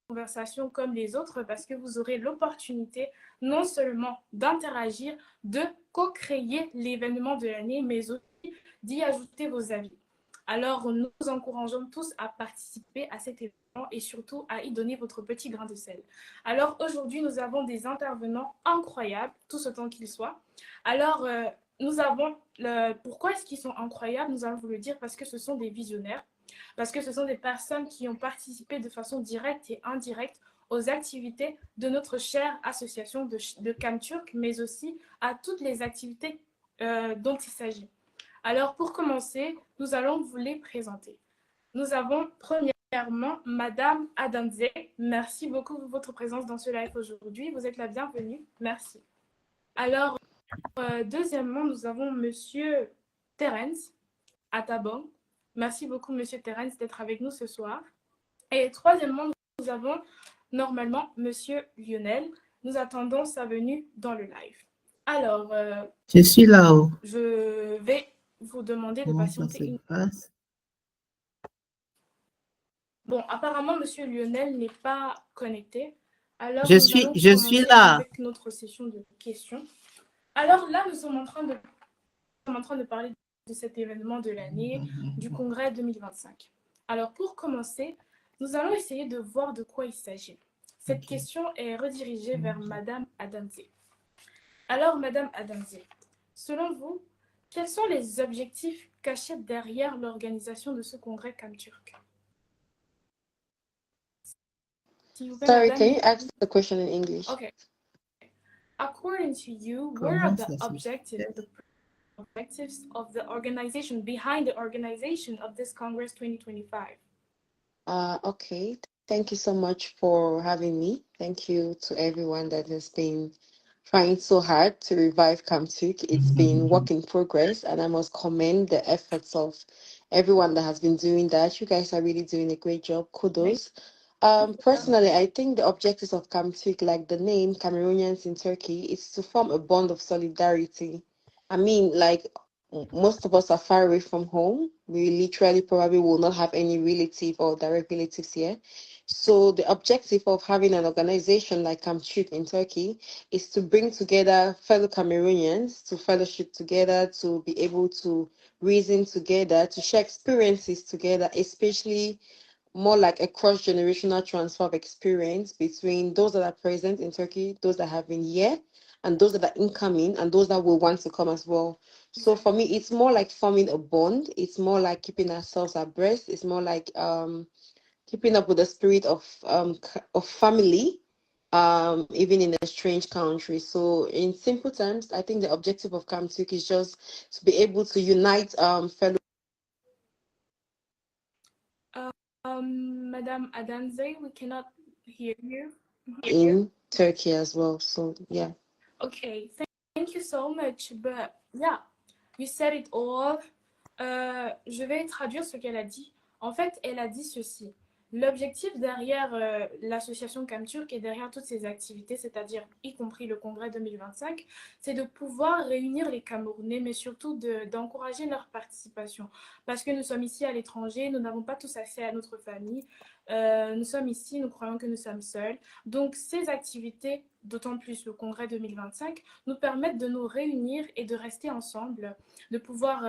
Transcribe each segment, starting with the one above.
conversation comme les autres parce que vous aurez l'opportunité non seulement d'interagir, de co-créer l'événement de l'année, mais aussi d'y ajouter vos avis. Alors, nous vous encourageons tous à participer à cet événement et surtout à y donner votre petit grain de sel. Alors, aujourd'hui, nous avons des intervenants incroyables, tous autant qu'ils soient. Alors, nous avons, pourquoi est-ce qu'ils sont incroyables? Nous allons vous le dire parce que ce sont des visionnaires, parce que ce sont des personnes qui ont participé de façon directe et indirecte aux activités de notre chère association de Camtürk, mais aussi à toutes les activités dont il s'agit. Alors, pour commencer, nous allons vous les présenter. Nous avons premièrement Madame ADANZE. Merci beaucoup pour votre présence dans ce live aujourd'hui. Vous êtes la bienvenue. Merci. Alors, deuxièmement, nous avons Monsieur THERENCE ATABONG. Merci beaucoup, Monsieur THERENCE, d'être avec nous ce soir. Et troisièmement, nous avons normalement Monsieur Lionel. Nous attendons sa venue dans le live. Alors, je suis là-haut. Je vais vous demander de patienter une... Bon, apparemment, Monsieur Lionel n'est pas connecté. Alors, je suis là. Avec notre session de questions. Alors là, nous sommes en train de parler de cet événement de l'année, du congrès 2025. Alors, pour commencer, nous allons essayer de voir de quoi il s'agit. Cette question est redirigée vers Madame ADANZE. Alors, Madame ADANZE, selon vous, quels sont les objectifs cachés derrière l'organisation de ce congrès Camtürk? Sorry, can you ask the question in English? Okay. According to you, what are the objectives of the organization, behind the organization of this Congress 2025? Okay. Thank you so much for having me. Thank you to everyone that has been trying so hard to revive Camtürk. It's been work in progress, and I must commend the efforts of everyone that has been doing that. You guys are really doing a great job. Kudos. Personally, I think the objectives of Camtürk, like the name Cameroonians in Turkey, is to form a bond of solidarity. I mean, like, most of us are far away from home. We literally probably will not have any relative or direct relatives here. So the objective of having an organization like Camtürk in Turkey is to bring together fellow Cameroonians, to fellowship together, to be able to reason together, to share experiences together, especially more like a cross-generational transfer of experience between those that are present in Turkey, those that have been here, and those that are incoming, and those that will want to come as well. So for me, it's more like forming a bond. It's more like keeping ourselves abreast. It's more like keeping up with the spirit of family, even in a strange country. So in simple terms, I think the objective of Camtürk is just to be able to unite fellow. Madame ADANZE, we cannot hear you. In Turkey as well, so yeah. Okay, thank you so much, but yeah, you said it all. Je vais traduire ce qu'elle a dit. En fait, elle a dit ceci. L'objectif derrière l'association Camtürk et derrière toutes ces activités, c'est-à-dire y compris le congrès 2025, c'est de pouvoir réunir les Camerounais, mais surtout d'encourager leur participation. Parce que nous sommes ici à l'étranger, nous n'avons pas tous accès à notre famille. Nous sommes ici, nous croyons que nous sommes seuls. Donc ces activités, d'autant plus le congrès 2025, nous permettent de nous réunir et de rester ensemble, de pouvoir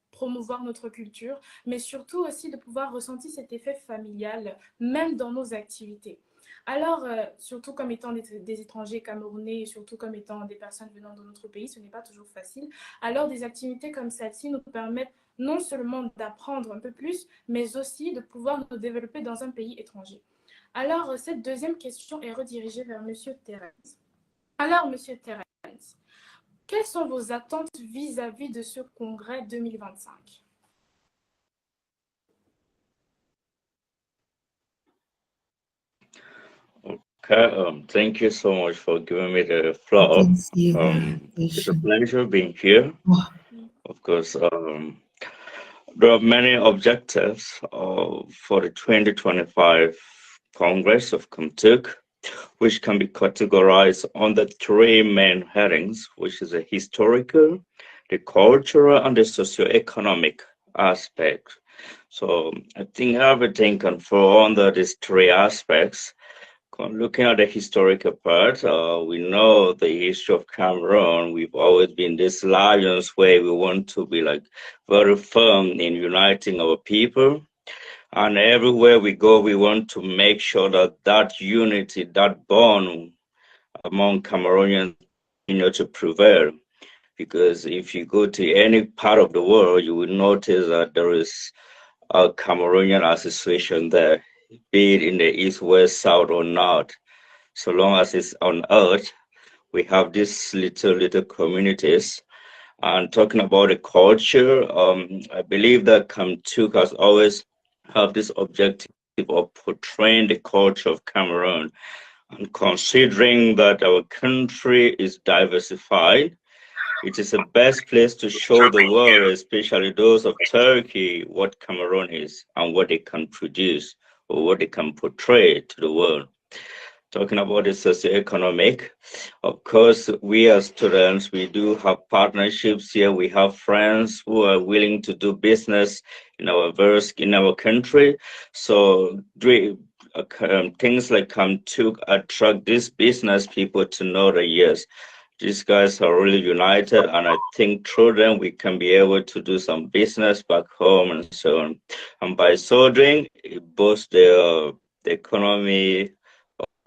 promouvoir notre culture, mais surtout aussi de pouvoir ressentir cet effet familial, même dans nos activités. Alors, surtout comme étant des étrangers camerounais et surtout comme étant des personnes venant de notre pays, ce n'est pas toujours facile. Alors, des activités comme celle-ci nous permettent non seulement d'apprendre un peu plus, mais aussi de pouvoir nous développer dans un pays étranger. Alors, cette deuxième question est redirigée vers Monsieur THERENCE. Alors, Monsieur THERENCE, quelles sont vos attentes vis-à-vis de ce congrès 2025? Okay, thank you so much for giving me the floor. It's a pleasure being here. Of course, there are many objectives for the 2025 Congress of Camtürk, which can be categorized under three main headings, which is a historical, the cultural and the socio-economic aspect. So I think everything can fall under these three aspects. Looking at the historical part, we know the history of Cameroon. We've always been these lions where we want to be like very firm in uniting our people. And everywhere we go, we want to make sure that that unity, that bond among Cameroonians, to prevail. Because if you go to any part of the world, you will notice that there is a Cameroonian association there, be it in the east, west, south, or north. So long as it's on earth, we have these little communities. And talking about the culture, I believe that CAMTURK has always have this objective of portraying the culture of Cameroon. And considering that our country is diversified, it is the best place to show the world, especially those of Turkey, what Cameroon is and what they can produce or what they can portray to the world. Talking about the socioeconomic, of course, we as students, we do have partnerships here. We have friends who are willing to do business in our country. So things like CAMTURK attract these business people to know that yes, these guys are really united, and I think through them we can be able to do some business back home and so on. And by so doing, it boosts the economy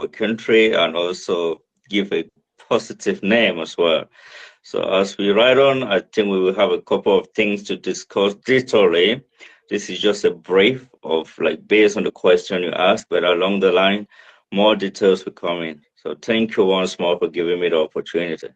the country and also give a positive name as well. So as we ride on, I think we will have a couple of things to discuss digitally. This is just a brief of like based on the question you asked, but along the line, more details will come in. So thank you once more for giving me the opportunity.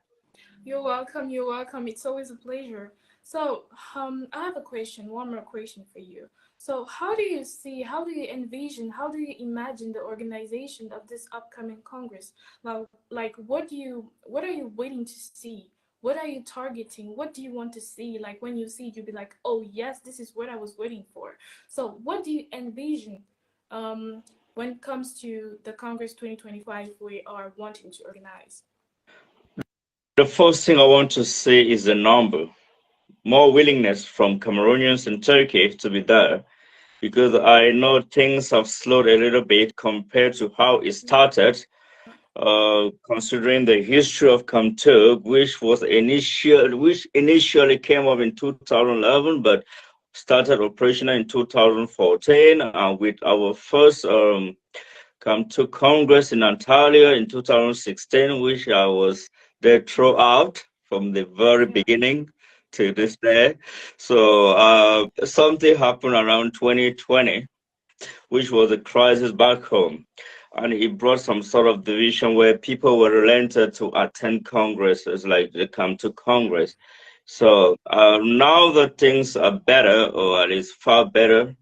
You're welcome. You're welcome. It's always a pleasure. So I have a question, one more question for you. So how do you see, how do you envision, how do you imagine the organization of this upcoming Congress? Like what are you waiting to see? What are you targeting? What do you want to see? Like when you see it, you'll be like, oh yes, this is what I was waiting for. So what do you envision when it comes to the Congress 2025 we are wanting to organize? The first thing I want to see is the number. More willingness from Cameroonians in Turkey to be there, because I know things have slowed a little bit compared to how it started, considering the history of CAMTURK, which initially came up in 2011, but started operational in 2014, with our first CAMTURK Congress in Antalya in 2016, which I was there throughout from the very beginning to this day. So something happened around 2020, which was a crisis back home. And it brought some sort of division where people were relented to attend congresses like the CAMTURK Congress. So now that things are better, or at least far better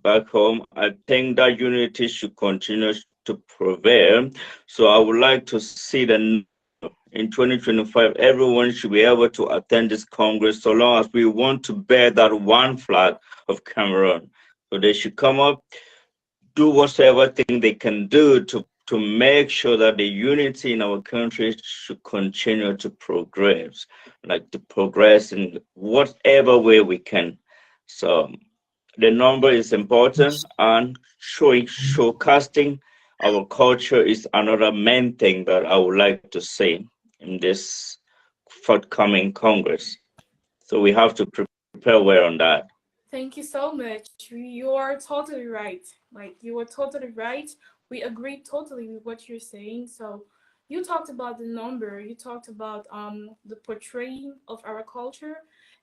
back home, I think that unity should continue to prevail. So I would like to see that in 2025, everyone should be able to attend this Congress so long as we want to bear that one flag of Cameroon. So they should come up, do whatever thing they can do to make sure that the unity in our country should continue to progress, like to progress in whatever way we can. So the number is important, and showcasing our culture is another main thing that I would like to see in this forthcoming Congress. So we have to prepare well on that. Thank you so much. You are totally right. Like you are totally right. We agree totally with what you're saying. So you talked about the number, you talked about the portraying of our culture,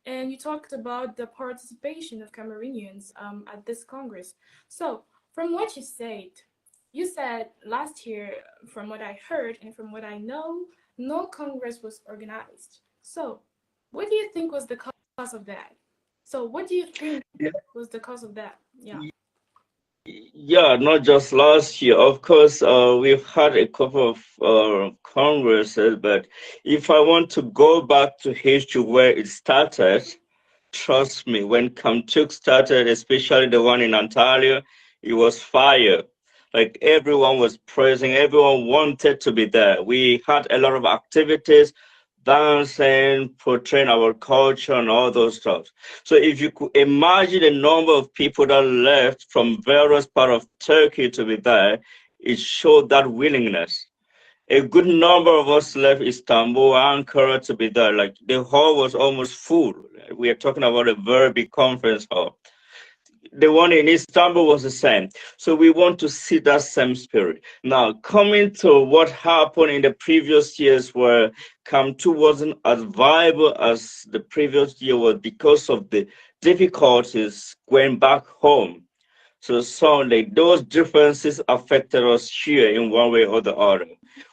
and you talked about the participation of Cameroonians at this Congress. So from what you said last year, from what I heard and from what I know, no Congress was organized. So what do you think was the cause of that? So what do you think was the cause of that? Yeah, not just last year. Of course, we've had a couple of congresses, but if I want to go back to history where it started, trust me, when CAMTURK started, especially the one in Antalya, it was fire. Like everyone was praising, everyone wanted to be there. We had a lot of activities, dancing, portraying our culture and all those stuff. So if you could imagine the number of people that left from various parts of Turkey to be there, it showed that willingness. A good number of us left Istanbul, Ankara to be there. Like the hall was almost full. We are talking about a very big conference hall. The one in Istanbul was the same. So we want to see that same spirit. Now, coming to what happened in the previous years where CAMTURK wasn't as viable as the previous year was because of the difficulties going back home. So like those differences affected us here in one way or the other.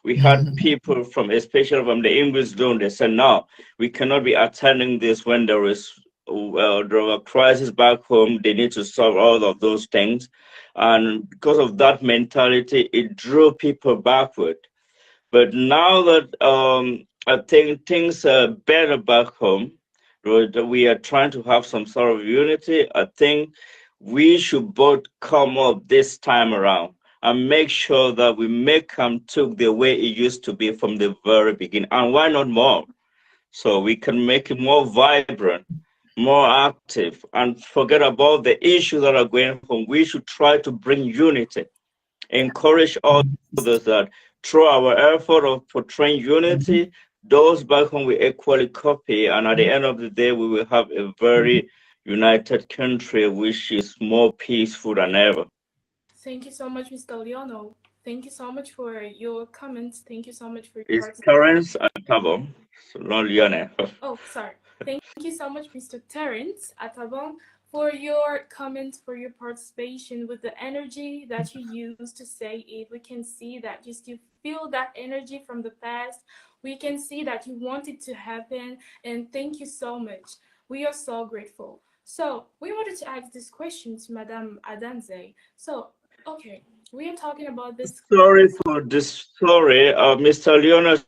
We had people from, especially from the English zone, they said, no, we cannot be attending this when there is a crisis back home. They need to solve all of those things. And because of that mentality, it drew people backward. But now that I think things are better back home, we are trying to have some sort of unity. I think we should both come up this time around and make sure that we make CAMTURK the way it used to be from the very beginning. And why not more? So we can make it more vibrant, more active, and forget about the issues that are going on. We should try to bring unity, encourage others that through our effort of portraying unity, those back home will equally copy. And at the end of the day, we will have a very united country, which is more peaceful than ever. Thank you so much, Mr. Lionel. Thank you so much for your comments. Thank you so much for your It's THERENCE ATABONG, so not Lionel. Oh, sorry. Thank you so much, Mr. THERENCE ATABONG, for your comments, for your participation, with the energy that you use to say it. We can see that you still feel that energy from the past. We can see that you want it to happen, and thank you so much. We are so grateful. So we wanted to ask this question to Madame ADANZE. So, okay, we are talking about this. Sorry for this story. Mr. Leonard